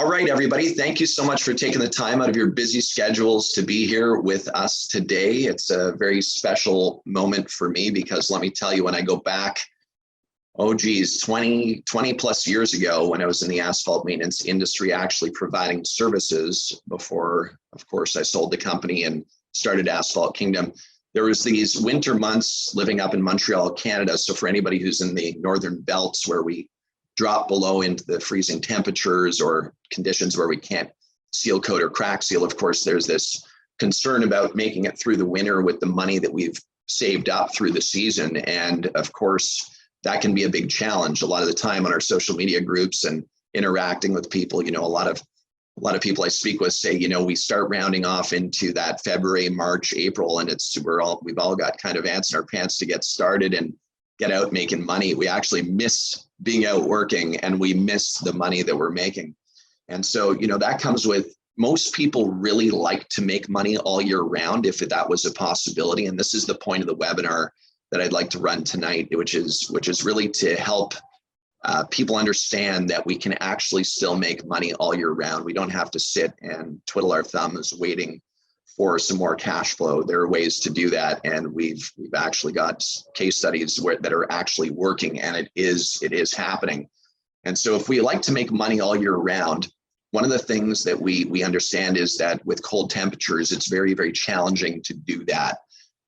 All right, everybody. Thank you so much for taking the time out of your busy schedules to be here with us today. It's a very special moment for me because let me tell you, when I go back, 20 plus years ago, when I was in the asphalt maintenance industry, actually providing services before, of course, I sold the company and started Asphalt Kingdom. There was these winter months living up in Montreal, Canada. So for anybody who's in the northern belts where we drop below into the freezing temperatures or conditions where we can't seal coat or crack seal, of course, there's this concern about making it through the winter with the money that we've saved up through the season. And of course, that can be a big challenge. A lot of the time on our social media groups and interacting with people, you know, a lot of people I speak with say, you know, we start rounding off into that February, March, April, and we've all got kind of ants in our pants to get started and get out making money. We actually miss being out working and we miss the money that we're making. And so, you know, that comes with most people really like to make money all year round if that was a possibility. And this is the point of the webinar that I'd like to run tonight, which is really to help people understand that we can actually still make money all year round. We don't have to sit and twiddle our thumbs waiting for some more cash flow. There are ways to do that, and we've actually got case studies that are actually working, and it is happening. And so, if we like to make money all year round, one of the things that we understand is that with cold temperatures, it's very, very challenging to do that.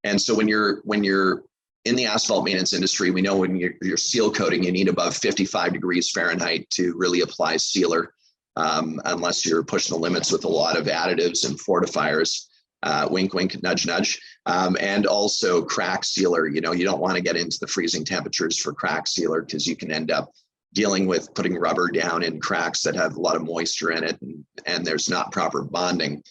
And so, when you're in the asphalt maintenance industry, we know when you're seal coating, you need above 55 degrees Fahrenheit to really apply sealer, unless you're pushing the limits with a lot of additives and fortifiers. Wink, wink, nudge, nudge. And also crack sealer. You know, you don't want to get into the freezing temperatures for crack sealer because you can end up dealing with putting rubber down in cracks that have a lot of moisture in it, and there's not proper bonding.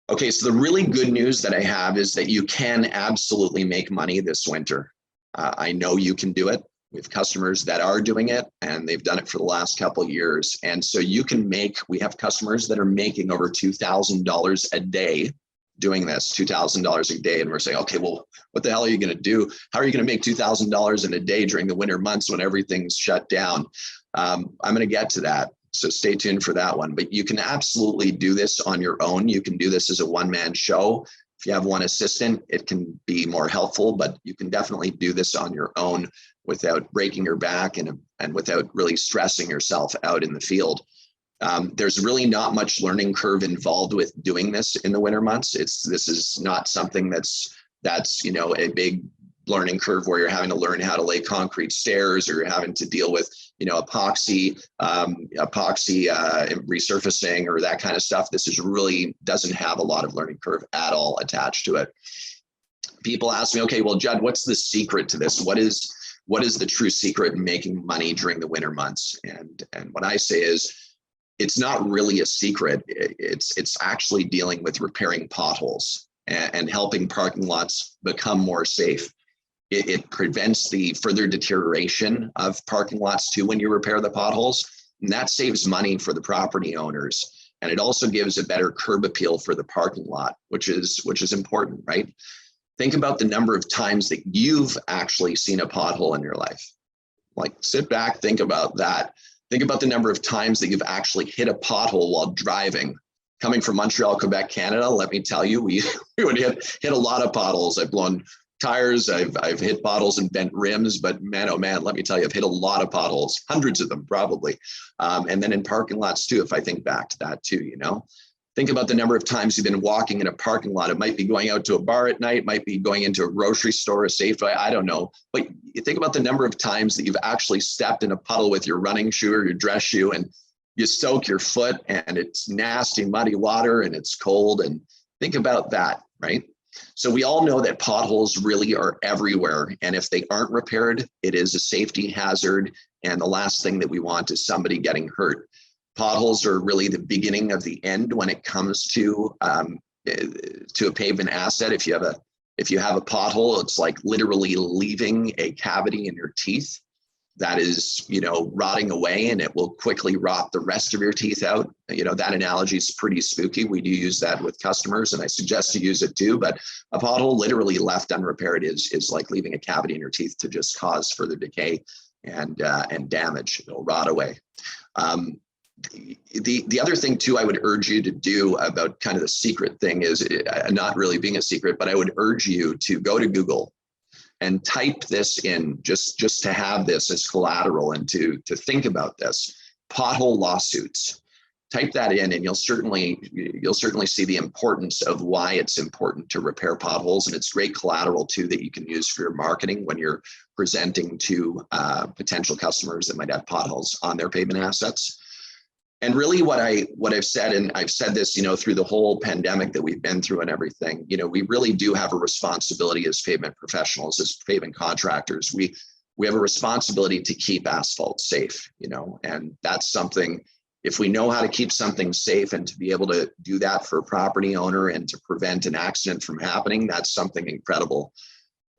Okay, so the really good news that I have is that you can absolutely make money this winter. I know you can do it. We have customers that are doing it, and they've done it for the last couple of years. And so we have customers that are making over $2,000 a day doing this, $2,000 a day. And we're saying, okay, well, what the hell are you going to do? How are you going to make $2,000 in a day during the winter months when everything's shut down? I'm going to get to that. So stay tuned for that one. But you can absolutely do this on your own. You can do this as a one-man show. If you have one assistant, it can be more helpful, but you can definitely do this on your own without breaking your back and without really stressing yourself out in the field. There's really not much learning curve involved with doing this in the winter months. This is not something that's you know, a big learning curve where you're having to learn how to lay concrete stairs or you're having to deal with, you know, epoxy resurfacing or that kind of stuff. This is really doesn't have a lot of learning curve at all attached to it. People ask me, okay, well, Judd, what's the secret to this? What is the true secret in making money during the winter months? And what I say is, it's not really a secret. It's actually dealing with repairing potholes and helping parking lots become more safe. It prevents the further deterioration of parking lots too when you repair the potholes, and that saves money for the property owners. And it also gives a better curb appeal for the parking lot, which is important, right? Think about the number of times that you've actually seen a pothole in your life. Like, sit back, think about that. Think about the number of times that you've actually hit a pothole while driving. Coming from Montreal, Quebec, Canada, let me tell you, we would hit a lot of potholes. I've blown tires, I've hit potholes and bent rims, but man, oh man, let me tell you, I've hit a lot of potholes, hundreds of them probably. And then in parking lots too, if I think back to that too, you know. Think about the number of times you've been walking in a parking lot. It might be going out to a bar at night, might be going into a grocery store, a Safeway, I don't know. But you think about the number of times that you've actually stepped in a puddle with your running shoe or your dress shoe and you soak your foot and it's nasty, muddy water and it's cold. And think about that, right? So we all know that potholes really are everywhere. And if they aren't repaired, it is a safety hazard. And the last thing that we want is somebody getting hurt. Potholes are really the beginning of the end when it comes to a pavement asset. If you have a pothole, it's like literally leaving a cavity in your teeth that is, you know, rotting away, and it will quickly rot the rest of your teeth out. You know, that analogy is pretty spooky. We do use that with customers, and I suggest you use it too. But a pothole literally left unrepaired is like leaving a cavity in your teeth to just cause further decay and damage. It'll rot away. The other thing too, I would urge you to do about kind of the secret thing is not really being a secret, but I would urge you to go to Google and type this in just to have this as collateral and to think about this. Pothole lawsuits. Type that in and you'll certainly see the importance of why it's important to repair potholes. And it's great collateral too that you can use for your marketing when you're presenting to potential customers that might have potholes on their pavement assets. And really what I've said, and I've said this, through the whole pandemic that we've been through and everything, we really do have a responsibility as pavement professionals, as pavement contractors. We have a responsibility to keep asphalt safe, and that's something. If we know how to keep something safe and to be able to do that for a property owner and to prevent an accident from happening, that's something incredible.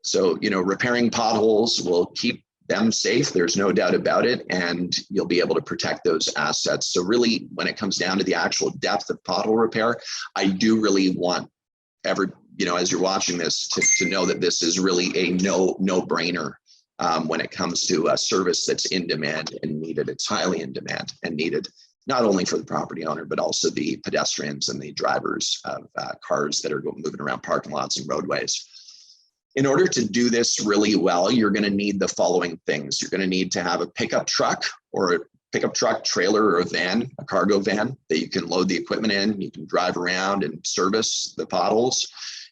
So, repairing potholes will keep them safe. There's no doubt about it. And you'll be able to protect those assets. So really, when it comes down to the actual depth of pothole repair, I do really want as you're watching this to know that this is really a no-brainer when it comes to a service that's in demand and needed. It's highly in demand and needed, not only for the property owner, but also the pedestrians and the drivers of cars that are moving around parking lots and roadways. In order to do this really well, you're going to need the following things. You're going to need to have a pickup truck or a pickup truck, trailer, or a van, a cargo van that you can load the equipment in. You can drive around and service the potholes.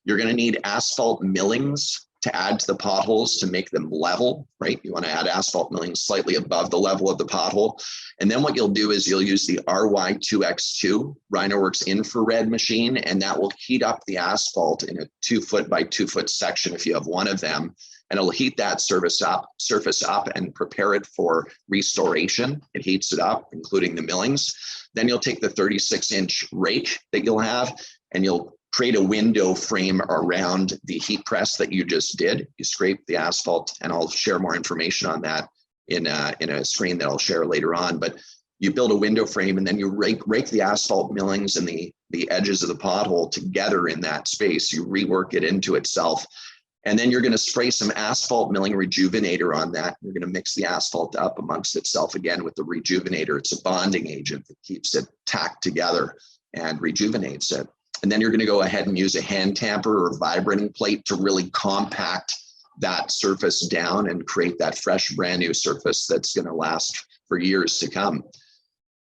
You're going to need asphalt millings to add to the potholes to make them level, right? You want to add asphalt millings slightly above the level of the pothole. And then what you'll do is you'll use the RY2X2 RhinoWorks infrared machine, and that will heat up the asphalt in a 2 foot by 2 foot section if you have one of them. And it'll heat that surface up and prepare it for restoration. It heats it up, including the millings. Then you'll take the 36-inch rake that you'll have, and you'll create a window frame around the heat press that you just did. You scrape the asphalt, and I'll share more information on that in a screen that I'll share later on. But you build a window frame, and then you rake the asphalt millings and the edges of the pothole together in that space. You rework it into itself. And then you're going to spray some asphalt milling Rejuvenator on that. You're going to mix the asphalt up amongst itself again with the Rejuvenator. It's a bonding agent that keeps it tacked together and rejuvenates it. And then you're going to go ahead and use a hand tamper or vibrating plate to really compact that surface down and create that fresh, brand new surface that's going to last for years to come.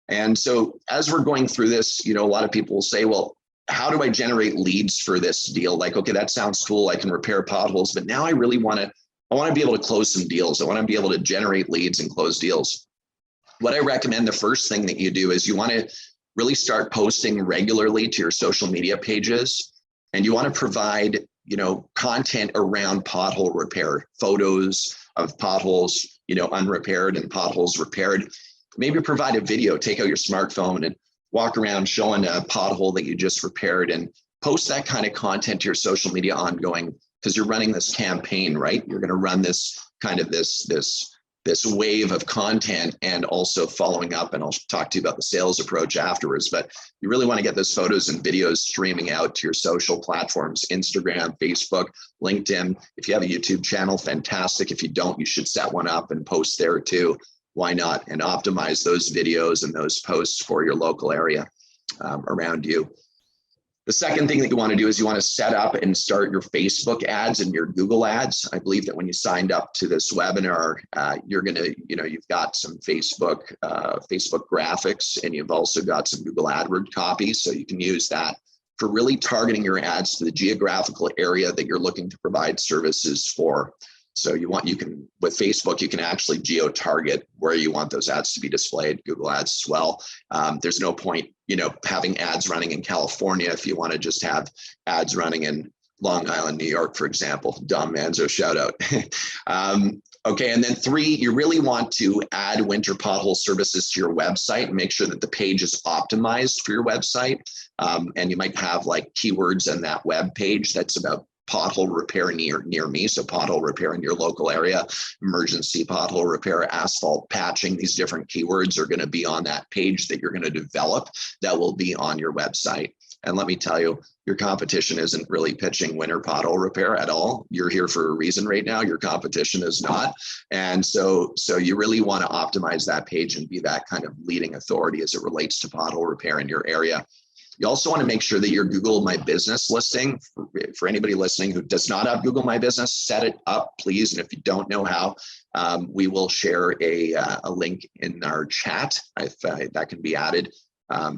And so as we're going through this, a lot of people will say, well, how do I generate leads for this deal? Like, okay, that sounds cool. I can repair potholes, but now I really want to be able to close some deals. I want to be able to generate leads and close deals. What I recommend, the first thing that you do is you want to really start posting regularly to your social media pages. And you want to provide, content around pothole repair, photos of potholes, unrepaired and potholes repaired. Maybe provide a video, take out your smartphone and walk around showing a pothole that you just repaired, and post that kind of content to your social media ongoing, because you're running this campaign, right? You're going to run this kind of this wave of content, and also following up, and I'll talk to you about the sales approach afterwards. But you really want to get those photos and videos streaming out to your social platforms, Instagram, Facebook, LinkedIn. If you have a YouTube channel, fantastic. If you don't, you should set one up and post there too. Why not? And optimize those videos and those posts for your local area around you. The second thing that you want to do is you want to set up and start your Facebook ads and your Google ads. I believe that when you signed up to this webinar, you're going to, you've got some Facebook graphics, and you've also got some Google AdWords copy. So you can use that for really targeting your ads to the geographical area that you're looking to provide services for. So with Facebook, you can actually geo-target where you want those ads to be displayed, Google ads as well. There's no point, having ads running in California if you want to just have ads running in Long Island, New York, for example. Dom Manzo, shout out. Okay, and then 3, you really want to add winter pothole services to your website and make sure that the page is optimized for your website. And you might have like keywords in that web page that's about pothole repair near me. So pothole repair in your local area, emergency pothole repair, asphalt patching, these different keywords are going to be on that page that you're going to develop that will be on your website. And let me tell you, your competition isn't really pitching winter pothole repair at all. You're here for a reason right now. Your competition is not. And so you really want to optimize that page and be that kind of leading authority as it relates to pothole repair in your area. You also want to make sure that your Google My Business listing, for anybody listening who does not have Google My Business, set it up, please. And if you don't know how, we will share a link in our chat if that can be added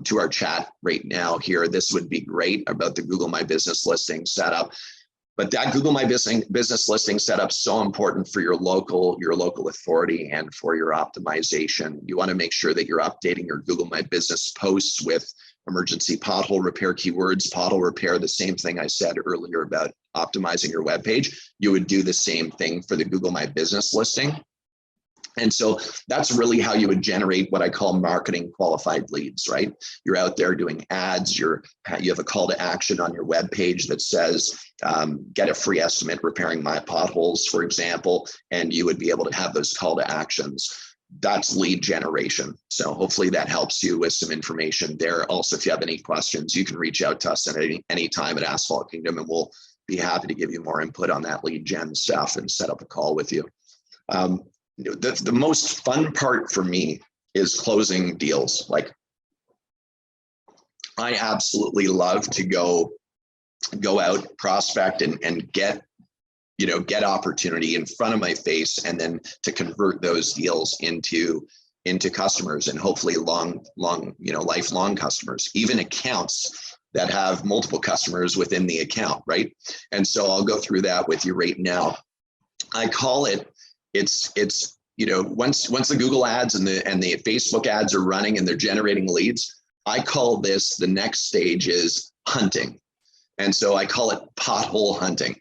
to our chat right now here. This would be great about the Google My Business listing setup. But that Google My Business listing setup is so important for your local authority and for your optimization. You want to make sure that you're updating your Google My Business posts with emergency pothole repair keywords. Pothole repair, the same thing I said earlier about optimizing your web page. You would do the same thing for the Google My Business listing. And so that's really how you would generate what I call marketing qualified leads, right? You're out there doing ads, you have a call to action on your web page that says, get a free estimate repairing my potholes, for example, and you would be able to have those call to actions. That's lead generation. So hopefully that helps you with some information there. Also, if you have any questions, you can reach out to us at any time at Asphalt Kingdom, and we'll be happy to give you more input on that lead gen stuff and set up a call with you. The most fun part for me is closing deals. Like, I absolutely love to go out, prospect, and get opportunity in front of my face, and then to convert those deals into customers, and hopefully lifelong customers, even accounts that have multiple customers within the account, right? And so I'll go through that with you right now. I call it, it's once the Google ads and the Facebook ads are running and they're generating leads, I call this, the next stage is hunting. And so I call it pothole hunting.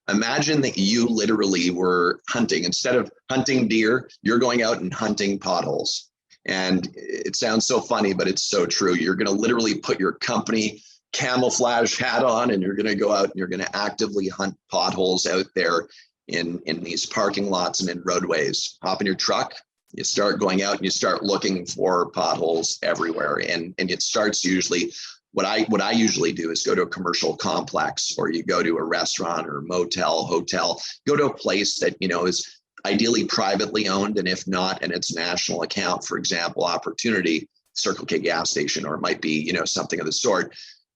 Imagine that you literally were hunting. Instead of hunting deer, you're going out and hunting potholes. And it sounds so funny, but it's so true. You're going to literally put your company camouflage hat on, and you're going to go out and you're going to actively hunt potholes out there in these parking lots and in roadways. Hop in your truck, you start going out and you start looking for potholes everywhere. And it starts usually, what I usually do is go to a commercial complex, or you go to a restaurant or motel, hotel, go to a place that, is ideally privately owned. And if not, and it's national account, for example, Opportunity, Circle K gas station, or it might be, something of the sort.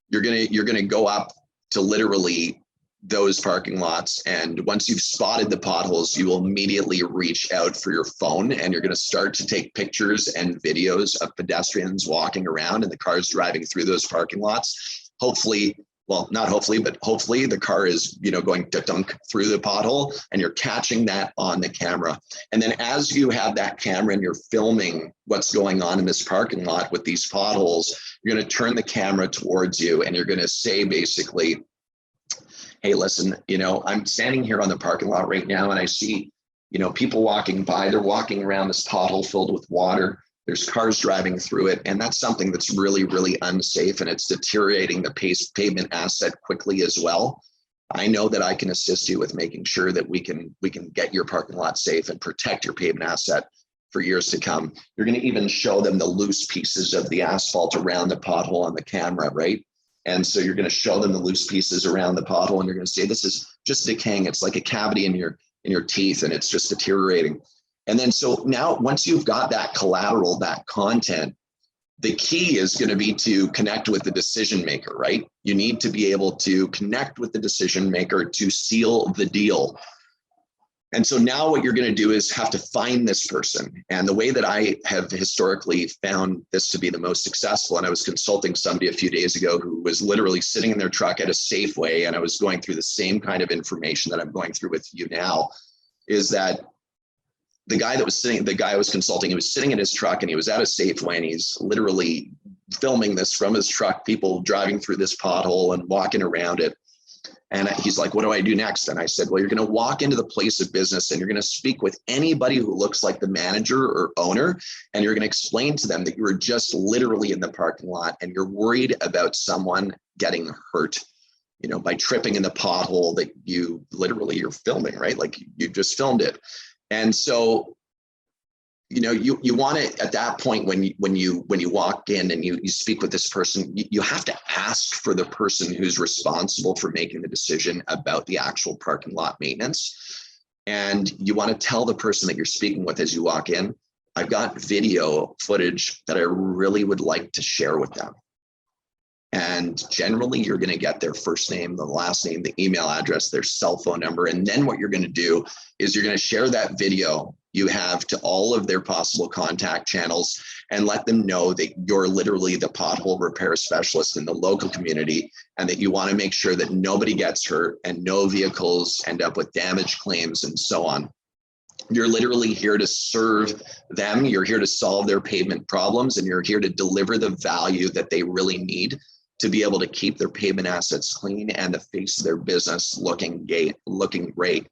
You're going to go up to literally those parking lots. And once you've spotted the potholes, you will immediately reach out for your phone, and you're going to start to take pictures and videos of pedestrians walking around and the cars driving through those parking lots. Hopefully, well, not hopefully, but hopefully the car is, going to dunk through the pothole, and you're catching that on the camera. And then as you have that camera and you're filming what's going on in this parking lot with these potholes, you're going to turn the camera towards you, and you're going to say basically, hey, listen, I'm standing here on the parking lot right now, and I see, people walking by. They're walking around this pothole filled with water. There's cars driving through it. And that's something that's really, really unsafe, and it's deteriorating the pavement asset quickly as well. I know that I can assist you with making sure that we can get your parking lot safe and protect your pavement asset for years to come. You're going to even show them the loose pieces of the asphalt around the pothole on the camera, right? And so you're going to show them the loose pieces around the pothole, and you're going to say, this is just decaying. It's like a cavity in your teeth, and it's just deteriorating. And then so now, once you've got that collateral, that content, the key is going to be to connect with the decision maker, right? You need to be able to connect with the decision maker to seal the deal. And so now what you're going to do is have to find this person. And the way that I have historically found this to be the most successful, and I was consulting somebody a few days ago who was literally sitting in their truck at a Safeway, and I was going through the same kind of information that I'm going through with you now, is that the guy I was consulting, he was sitting in his truck, and he was at a Safeway, and he's literally filming this from his truck, people driving through this pothole and walking around it. And he's like, what do I do next? And I said, well, you're going to walk into the place of business, and you're going to speak with anybody who looks like the manager or owner. And you're going to explain to them that you were just literally in the parking lot and you're worried about someone getting hurt. by tripping in the pothole that you're filming, right? Like you just filmed it. And so, you want to, at that point, when you walk in and you speak with this person, you have to ask for the person who's responsible for making the decision about the actual parking lot maintenance. And you want to tell the person that you're speaking with as you walk in, I've got video footage that I really would like to share with them. And generally, you're going to get their first name, the last name, the email address, their cell phone number. And then what you're going to do is you're going to share that video you have to all of their possible contact channels and let them know that you're literally the pothole repair specialist in the local community, and that you want to make sure that nobody gets hurt and no vehicles end up with damage claims and so on. You're literally here to serve them. You're here to solve their pavement problems, and you're here to deliver the value that they really need to be able to keep their pavement assets clean and the face of their business looking great.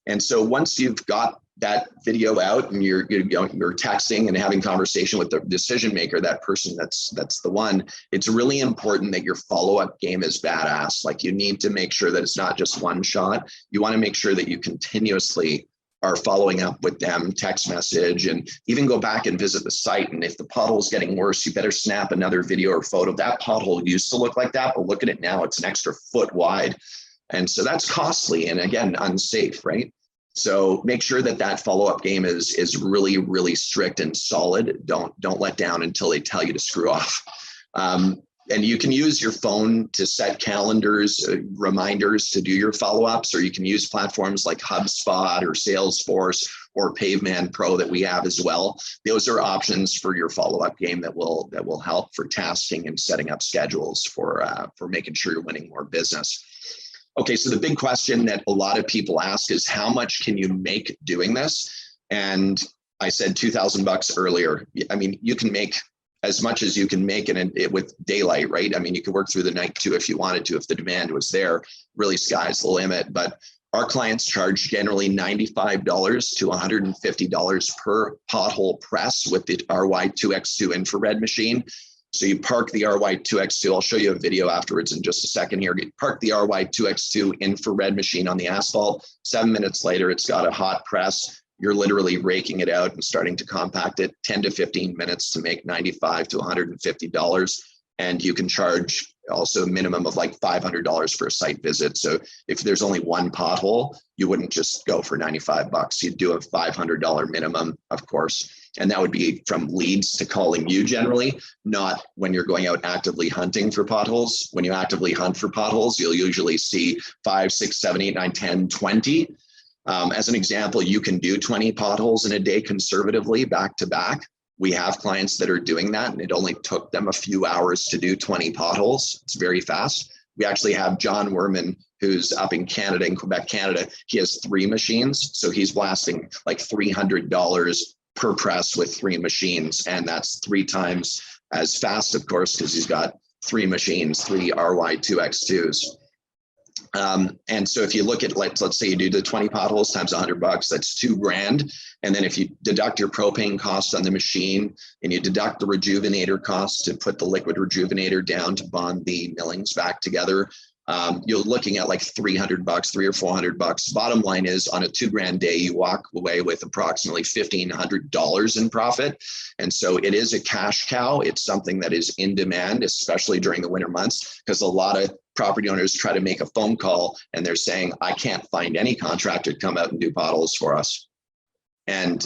And so once you've got that video out and you're texting and having conversation with the decision maker, that person that's the one, it's really important that your follow-up game is badass. Like, you need to make sure that it's not just one shot. You want to make sure that you continuously are following up with them, text message, and even go back and visit the site. And if the pothole is getting worse, you better snap another video or photo. That pothole used to look like that, but look at it now, it's an extra foot wide. And so that's costly and, again, unsafe, right? So make sure that follow-up game is really, really strict and solid. Don't let down until they tell you to screw off. And you can use your phone to set calendars, reminders to do your follow-ups, or you can use platforms like HubSpot or Salesforce or Pavement Pro that we have as well. Those are options for your follow-up game that will help for tasking and setting up schedules for making sure you're winning more business. Okay, so the big question that a lot of people ask is, how much can you make doing this? And I said $2,000 earlier. I mean, you can make as much as you can make it with daylight, right? I mean, you could work through the night too if you wanted to, if the demand was there. Really, sky's the limit. But our clients charge generally $95 to $150 per pothole press with the RY2X2 infrared machine. So you park the RY2X2, I'll show you a video afterwards in just a second here. You park the RY2X2 infrared machine on the asphalt. 7 minutes later, it's got a hot press. You're literally raking it out and starting to compact it. 10 to 15 minutes to make $95 to $150. And you can charge also a minimum of like $500 for a site visit. So if there's only one pothole, you wouldn't just go for $95. You'd do a $500 minimum, of course. And that would be from leads to calling you generally, not when you're going out actively hunting for potholes. When you actively hunt for potholes, you'll usually see 5, 6, 7, 8, 9, 10, 20. As an example, you can do 20 potholes in a day conservatively back to back. We have clients that are doing that, and it only took them a few hours to do 20 potholes. It's very fast. We actually have John Werman, who's up in Canada, in Quebec, Canada. He has 3 machines, so he's blasting like $300 per press with 3 machines, and that's 3 times as fast, of course, because he's got 3 machines, 3 RY2X2s. And so if you look at, let's say you do the 20 potholes times $100, that's $2,000. And then if you deduct your propane costs on the machine and you deduct the Rejuvenator costs to put the liquid Rejuvenator down to bond the millings back together, you're looking at like $300, $300 or $400. Bottom line is, on a $2,000 day, you walk away with approximately $1,500 in profit. And so it is a cash cow. It's something that is in demand, especially during the winter months, because a lot of property owners try to make a phone call and they're saying, I can't find any contractor to come out and do potholes for us. And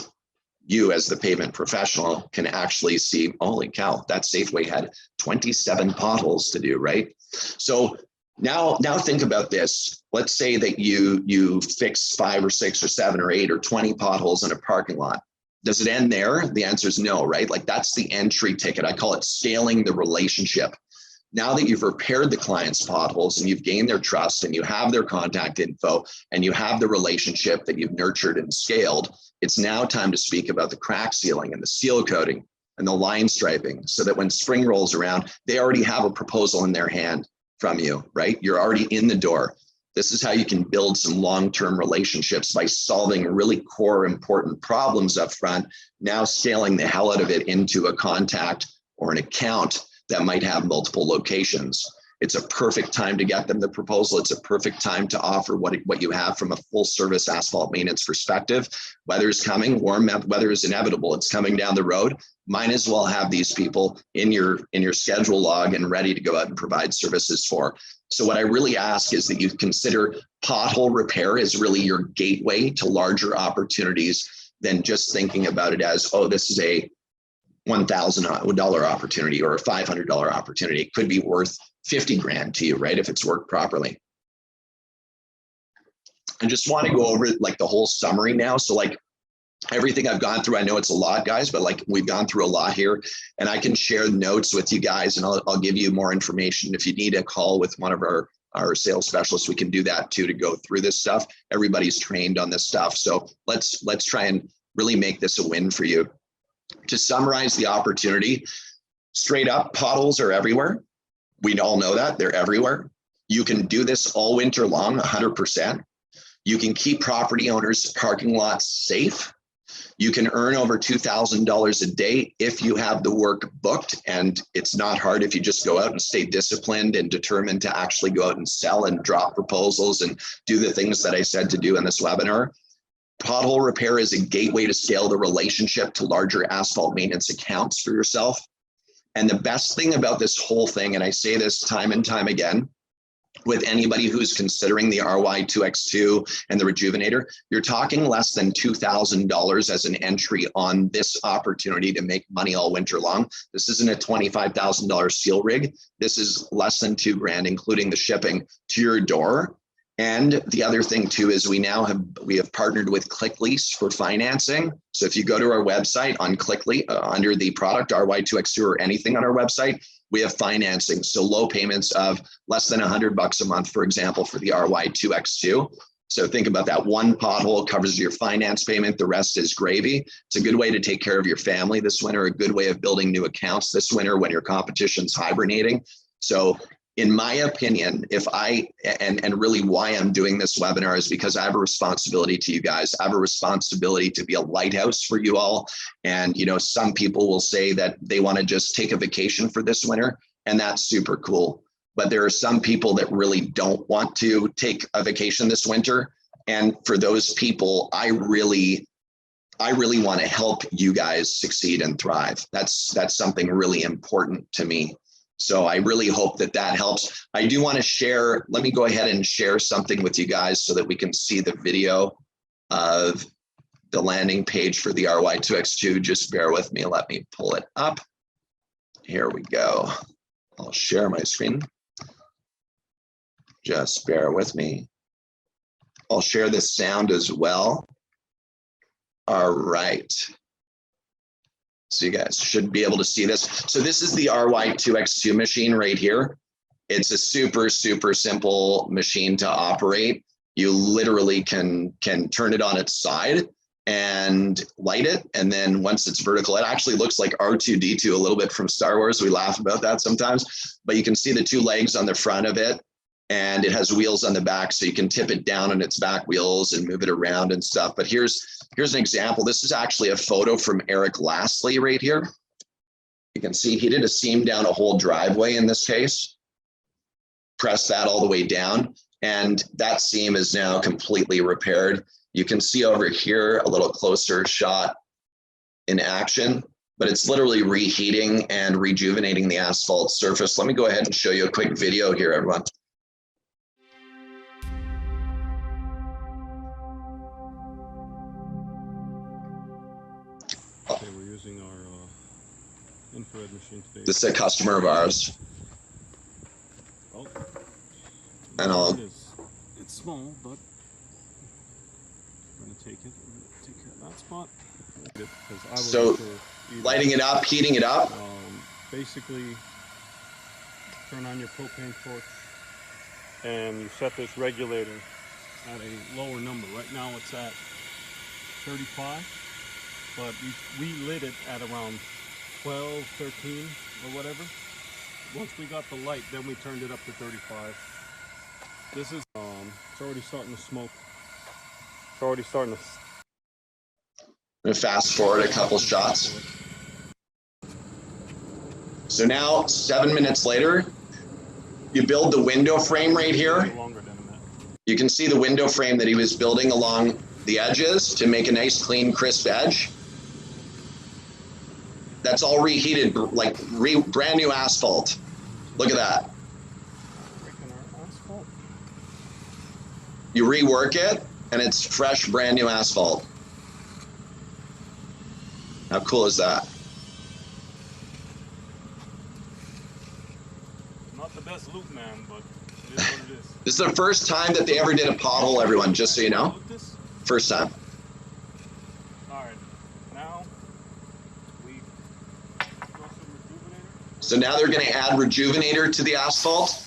you, as the pavement professional, can actually see, holy cow, that Safeway had 27 potholes to do, right? So now think about this. Let's say that you fix 5 or 6 or 7 or 8 or 20 potholes in a parking lot. Does it end there? The answer is no, right? Like, that's the entry ticket. I call it scaling the relationship. Now that you've repaired the client's potholes and you've gained their trust and you have their contact info and you have the relationship that you've nurtured and scaled, it's now time to speak about the crack sealing and the seal coating and the line striping, so that when spring rolls around, they already have a proposal in their hand from you, right? You're already in the door. This is how you can build some long-term relationships, by solving really core important problems up front, now scaling the hell out of it into a contact or an account that might have multiple locations. it's a perfect time to get them the proposal. It's a perfect time to offer what you have from a full service asphalt maintenance perspective. Weather's coming, warm weather is inevitable. It's coming down the road. Might as well have these people in your schedule log and ready to go out and provide services for. So what I really ask is that you consider pothole repair as really your gateway to larger opportunities than just thinking about it as, oh, this is a $1,000 opportunity or a $500 opportunity. It could be worth 50 grand to you, right? If it's worked properly. I just want to go over like the whole summary now. So like everything I've gone through, I know it's a lot, guys, but like we've gone through a lot here, and I can share notes with you guys, and I'll give you more information. If you need a call with one of our sales specialists, we can do that too, to go through this stuff. Everybody's trained on this stuff. So let's try and really make this a win for you. To summarize the opportunity, straight up, potholes are everywhere. We all know that they're everywhere. You can do this all winter long, 100%. You can keep property owners' parking lots safe. You can earn over $2,000 a day if you have the work booked, and it's not hard if you just go out and stay disciplined and determined to actually go out and sell and drop proposals and do the things that I said to do in this webinar. Pothole repair is a gateway to scale the relationship to larger asphalt maintenance accounts for yourself. And the best thing about this whole thing, and I say this time and time again, with anybody who's considering the RY2X2 and the Rejuvenator, you're talking less than $2,000 as an entry on this opportunity to make money all winter long. This isn't a $25,000 steel rig. This is less than $2 grand, including the shipping to your door. And the other thing too is we have partnered with Clicklease for financing. So if you go to our website on Clicklease, under the product RY2X2 or anything on our website, we have financing. So low payments of less than $100 a month, for example, for the RY2X2. So think about that. One pothole covers your finance payment. The rest is gravy. It's a good way to take care of your family this winter, a good way of building new accounts this winter when your competition's hibernating. So in my opinion, and really why I'm doing this webinar is because I have a responsibility to you guys. I have a responsibility to be a lighthouse for you all. And, you know, some people will say that they want to just take a vacation for this winter, and that's super cool. But there are some people that really don't want to take a vacation this winter. And for those people, I really want to help you guys succeed and thrive. That's something really important to me. So I really hope that helps. I do want to share, let me go ahead and share something with you guys so that we can see the video of the landing page for the RY2X2. Just bear with me. Let me pull it up. Here we go. I'll share my screen. Just bear with me. I'll share the sound as well. All right. So you guys should be able to see this. So this is the RY2X2 machine right here. It's a super, super simple machine to operate. You literally can turn it on its side and light it. And then once it's vertical, it actually looks like R2-D2 a little bit from Star Wars. We laugh about that sometimes, but you can see the two legs on the front of it, and it has wheels on the back. So you can tip it down on its back wheels and move it around and stuff. But here's an example. This is actually a photo from Eric Lastly right here. You can see he did a seam down a whole driveway in this case. Press that all the way down, and that seam is now completely repaired. You can see over here a little closer shot in action, but it's literally reheating and rejuvenating the asphalt surface. Let me go ahead and show you a quick video here, everyone. Okay, we're using our infrared machine today. This is a customer of ours. Oh, And it's small, but we're going to take it. We're going to take care of that spot. So lighting it up, heating it up. Basically, turn on your propane torch and you set this regulator at a lower number. Right now it's at 35. But we lit it at around 12, 13 or whatever. Once we got the light, then we turned it up to 35. This is, it's already starting to smoke. It's already starting to... I'm gonna fast forward a couple shots. So now, 7 minutes later, You build the window frame right here. Longer than that. You can see the window frame that he was building along the edges to make a nice, clean, crisp edge. That's all reheated, like brand new asphalt. Look at that. Breaking our asphalt. You rework it, and it's fresh, brand new asphalt. How cool is that? Not the best loop, man, but it is what it is. This is the first time that they ever did a pothole, everyone, just so you know. First time. All right, now we throw some Rejuvenator. So now they're going to add Rejuvenator to the asphalt.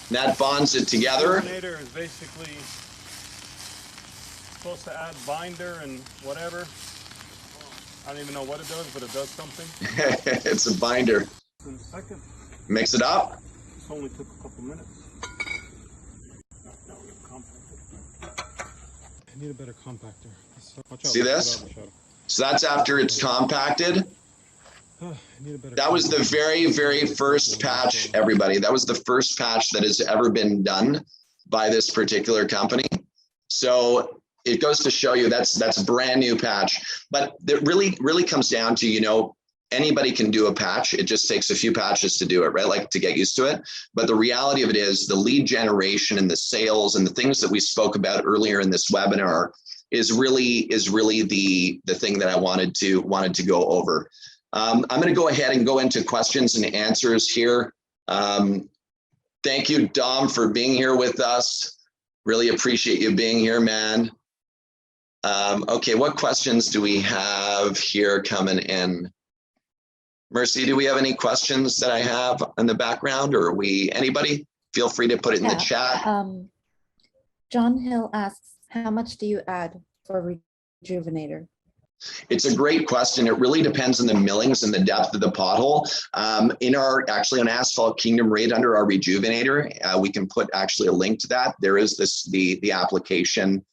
And that bonds it together. Rejuvenator is basically supposed to add binder and whatever. I don't even know what it does, but it does something. It's a binder. In a second. Mix it up. This only took a couple minutes. Now we have compactor. I need a better compactor. Watch out, see this? So that's after it's compacted. That was the very, very first patch, everybody. That was the first patch that has ever been done by this particular company. So it goes to show you that's a brand new patch. But it really comes down to, you know, anybody can do a patch. It just takes a few patches to do it, right? Like to get used to it. But the reality of it is the lead generation and the sales and the things that we spoke about earlier in this webinar is really the thing that I wanted to go over. I'm going to go ahead and go into questions and answers here. Thank you, Dom, for being here with us. Really appreciate you being here, man. Okay, what questions do we have here coming in? Mercy, do we have any questions that I have in the background, or anybody? Feel free to put it in the chat. John Hill asks, how much do you add for Rejuvenator? It's a great question. It really depends on the millings and the depth of the pothole. Actually on Asphalt Kingdom right under our Rejuvenator, we can put actually a link to that. There is the application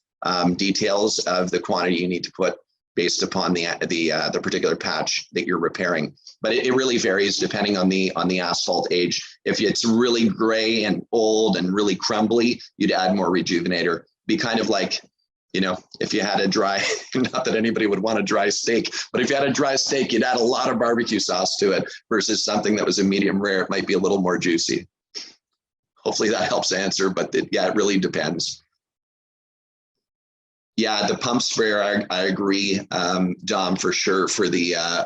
details of the quantity you need to put based upon the particular patch that you're repairing. But it really varies depending on the asphalt age. If it's really gray and old and really crumbly, you'd add more Rejuvenator. Be kind of like, you know, if you had a dry, not that anybody would want a dry steak, but if you had a dry steak, you'd add a lot of barbecue sauce to it versus something that was a medium rare. It might be a little more juicy. Hopefully that helps answer, but yeah, it really depends. Yeah, the pump sprayer, I agree, Dom, for sure. For the,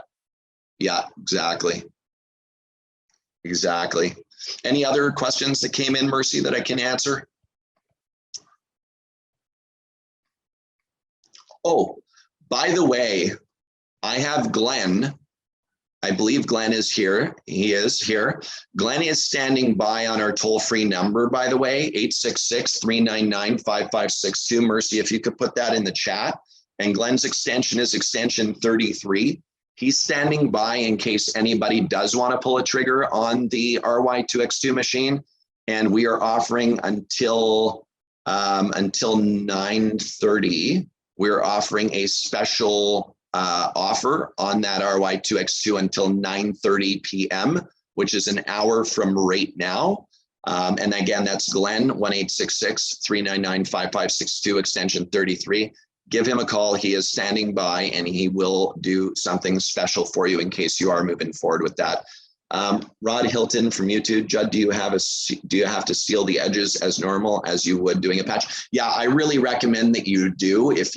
yeah, exactly. Exactly. Any other questions that came in, Mercy, that I can answer? Oh, by the way, I have Glenn. I believe Glenn is here. He is here. Glenn is standing by on our toll-free number, by the way, 866-399-5562. Mercy, if you could put that in the chat. And Glenn's extension is extension 33. He's standing by in case anybody does want to pull a trigger on the RY2X2 machine. And we are offering until 9:30. We're offering a special offer on that RY2X2 until 9:30 p.m., which is an hour from right now. And again, that's Glenn, 1-866-399-5562, extension 33. Give him a call. He is standing by and he will do something special for you in case you are moving forward with that. Rod Hilton from YouTube, Judd, do you have to seal the edges as normal as you would doing a patch? Yeah, I really recommend that you do. If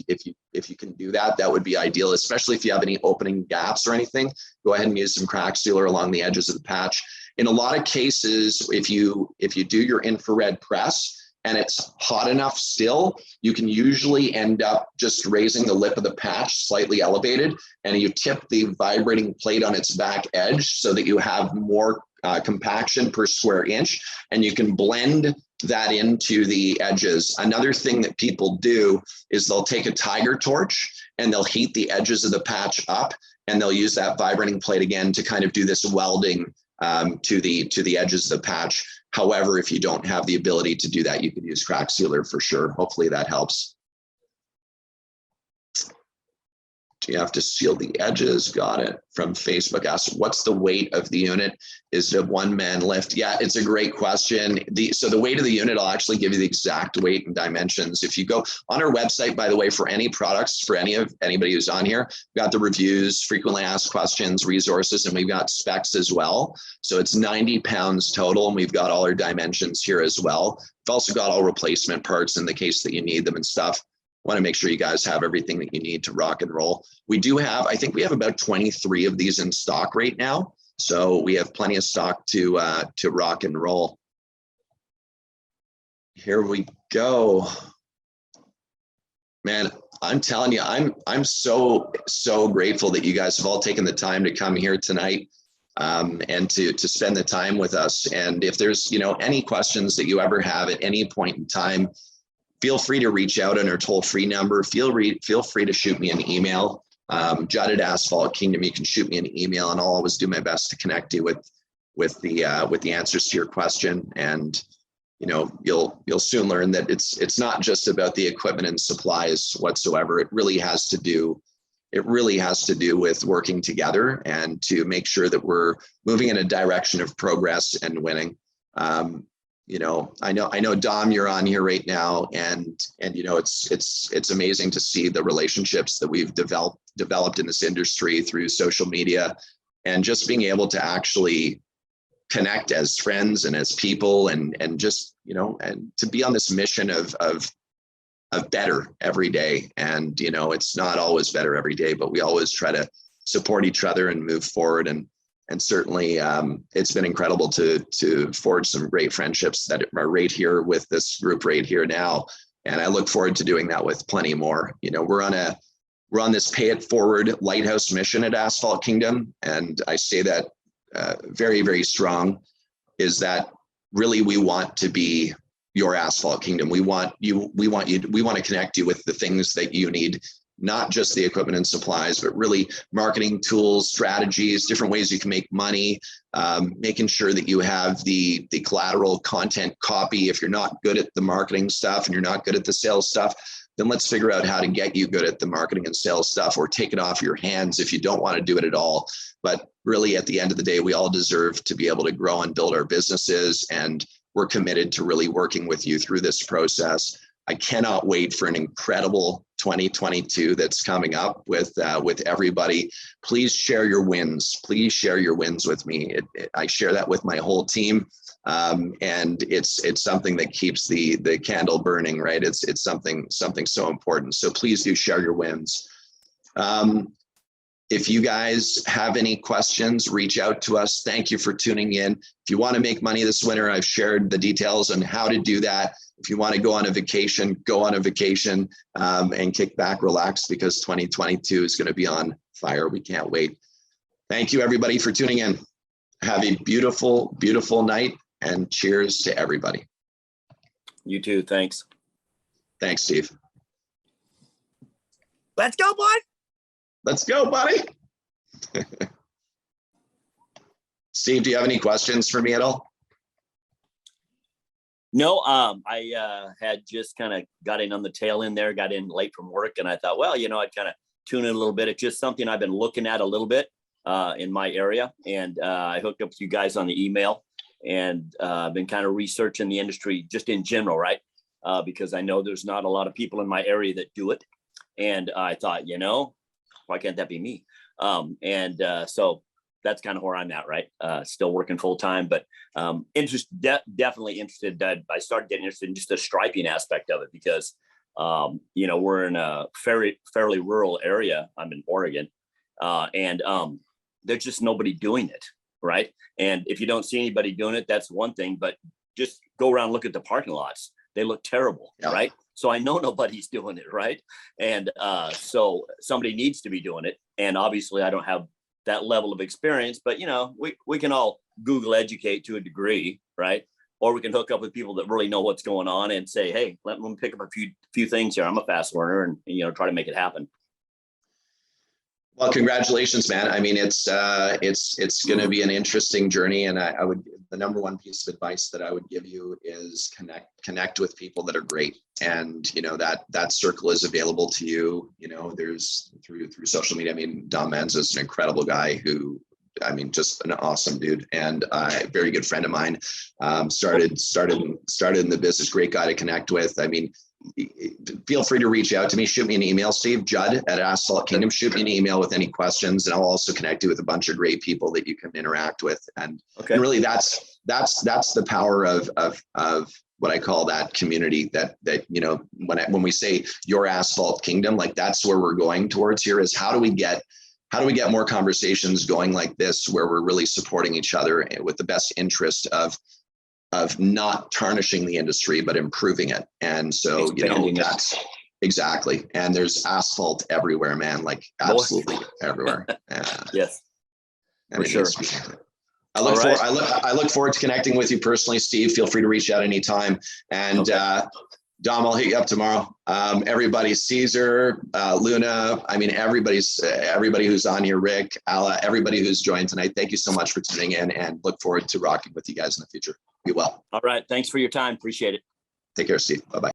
you can do that, that would be ideal, especially if you have any opening gaps or anything. Go ahead and use some crack sealer along the edges of the patch. In a lot of cases, if you do your infrared press and it's hot enough still, you can usually end up just raising the lip of the patch slightly elevated, and you tip the vibrating plate on its back edge so that you have more compaction per square inch, and you can blend that into the edges. Another thing that people do is they'll take a tiger torch and they'll heat the edges of the patch up, and they'll use that vibrating plate again to kind of do this welding to the edges of the patch. However, if you don't have the ability to do that, you could use crack sealer for sure. Hopefully that helps. Do you have to seal the edges? Got it. From Facebook asks, what's the weight of the unit? Is it a one-man lift? Yeah, it's a great question. So the weight of the unit, I'll actually give you the exact weight and dimensions. If you go on our website, by the way, for any products, for anybody who's on here, we've got the reviews, frequently asked questions, resources, and we've got specs as well. So it's 90 pounds total, and we've got all our dimensions here as well. We've also got all replacement parts in the case that you need them and stuff. Want to make sure you guys have everything that you need to rock and roll. We do have, I think we have about 23 of these in stock right now. So we have plenty of stock to rock and roll. Here we go. Man, I'm telling you, I'm so grateful that you guys have all taken the time to come here tonight and to spend the time with us. And if there's, you know, any questions that you ever have at any point in time, feel free to reach out on our toll-free number. Feel free to shoot me an email. Judd at Asphalt Kingdom, you can shoot me an email, and I'll always do my best to connect you with the answers to your question. And you know, you'll soon learn that it's not just about the equipment and supplies whatsoever. It really has to do with working together and to make sure that we're moving in a direction of progress and winning. You know, I know Dom, you're on here right now, and you know, it's amazing to see the relationships that we've developed in this industry through social media, and just being able to actually connect as friends and as people, and just, you know, and to be on this mission of better every day. And you know, it's not always better every day, but we always try to support each other and move forward. And certainly it's been incredible to forge some great friendships that are right here with this group right here now. And I look forward to doing that with plenty more. You know, we're on this pay it forward lighthouse mission at Asphalt Kingdom. And I say that very, very strong, is that really we want to be your Asphalt Kingdom. We want to connect you with the things that you need, not just the equipment and supplies, but really marketing tools, strategies, different ways you can make money, making sure that you have the collateral content copy. If you're not good at the marketing stuff and you're not good at the sales stuff, then let's figure out how to get you good at the marketing and sales stuff, or take it off your hands if you don't want to do it at all. But really, at the end of the day, we all deserve to be able to grow and build our businesses, and we're committed to really working with you through this process. I cannot wait for an incredible 2022 that's coming up with everybody. Please share your wins. Please share your wins with me. I share that with my whole team, and it's something that keeps the candle burning, right? It's something so important. So please do share your wins. If you guys have any questions, reach out to us. Thank you for tuning in. If you want to make money this winter, I've shared the details on how to do that. If you want to go on a vacation, go on a vacation and kick back, relax, because 2022 is going to be on fire. We can't wait. Thank you, everybody, for tuning in. Have a beautiful, beautiful night, and cheers to everybody. You too. Thanks. Thanks, Steve. Let's go, boy. Let's go, buddy. Steve, do you have any questions for me at all? No, I had just kind of got in on the tail end there, got in late from work, and I thought, well, you know, I'd kind of tune in a little bit. It's just something I've been looking at a little bit in my area, and I hooked up with you guys on the email, and been kind of researching the industry just in general, right? Because I know there's not a lot of people in my area that do it, and I thought, you know, why can't that be me? So that's kind of where I'm at, right? Still working full time, but definitely interested. I started getting interested in just the striping aspect of it, because you know, we're in a fairly rural area. I'm in Oregon, and there's just nobody doing it, right? And if you don't see anybody doing it, that's one thing, but just go around, look at the parking lots. They look terrible, yeah. Right? So I know nobody's doing it, right? And so somebody needs to be doing it. And obviously I don't have that level of experience, but you know, we can all Google educate to a degree, right? Or we can hook up with people that really know what's going on and say, hey, let me pick up a few things here. I'm a fast learner, and you know, try to make it happen. Well, congratulations, man. I mean, it's going to be an interesting journey, and I would, the number one piece of advice that I would give you is connect with people that are great. And, you know, that circle is available to you. You know, there's through social media. I mean, Don Manza is an incredible guy who, I mean, just an awesome dude and a very good friend of mine. Started in the business, great guy to connect with. I mean, feel free to reach out to me, shoot me an email, Steve Judd at Asphalt Kingdom, shoot me an email with any questions, and I'll also connect you with a bunch of great people that you can interact with. And really that's the power of what I call that community that, you know, when we say your Asphalt Kingdom, like that's where we're going towards here is how do we get more conversations going like this, where we're really supporting each other with the best interest of not tarnishing the industry, but improving it. And so, you know, that's exactly. And there's asphalt everywhere, man, like absolutely everywhere. Yes, for sure. I look forward to connecting with you personally, Steve. Feel free to reach out anytime. And Dom, I'll hit you up tomorrow. Everybody, Caesar, Luna, I mean, everybody who's on here, Rick, Ala, everybody who's joined tonight. Thank you so much for tuning in, and look forward to rocking with you guys in the future. Be well. All right. Thanks for your time. Appreciate it. Take care, Steve. Bye-bye.